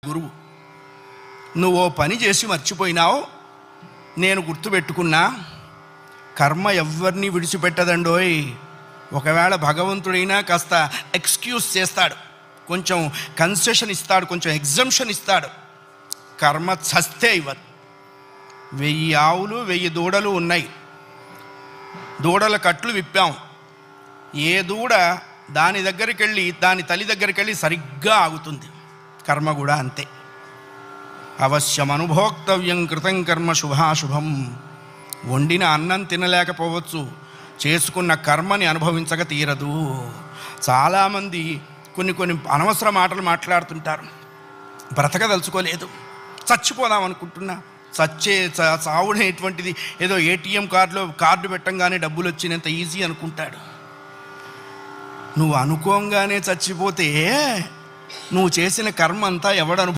గురువు. నువ్వు ఓ పని చేసి మర్చిపోయినావు, నేను గుర్తుపెట్టుకున్నా. కర్మ ఎవరిని విడిచిపెట్టదండోయ్. ఒకవేళ భగవంతుడైనా కాస్త ఎక్స్క్యూజ్ చేస్తాడు, కొంచెం కన్సెషన్ ఇస్తాడు, కొంచెం ఎగ్జంప్షన్ ఇస్తాడు. కర్మ చస్తే ఇవ్వదు. 1000 ఆవులు 1000 దూడలు ఉన్నాయి. దూడల కట్లు విప్పాం. ఏ దూడ దాని దగ్గరికి వెళ్ళి, దాని తల్లి దగ్గరికి వెళ్ళి సరిగ్గా ఆగుతుంది. కర్మ కూడా అంతే. అవశ్యం అనుభోక్తవ్యం కృతం కర్మ శుభాశుభం. వండిన అన్నం తినలేకపోవచ్చు, చేసుకున్న కర్మని అనుభవించక తీరదు. చాలామంది కొన్ని అనవసర మాటలు మాట్లాడుతుంటారు. బ్రతకదలుచుకోలేదు, చచ్చిపోదాం అనుకుంటున్నా. చావునేటువంటిది ఏదో ఏటీఎం కార్డు పెట్టంగానే డబ్బులు వచ్చినంత ఈజీ అనుకుంటాడు. నువ్వు అనుకోంగానే చచ్చిపోతే నువ్వు చేసిన కర్మ అంతా ఎవడను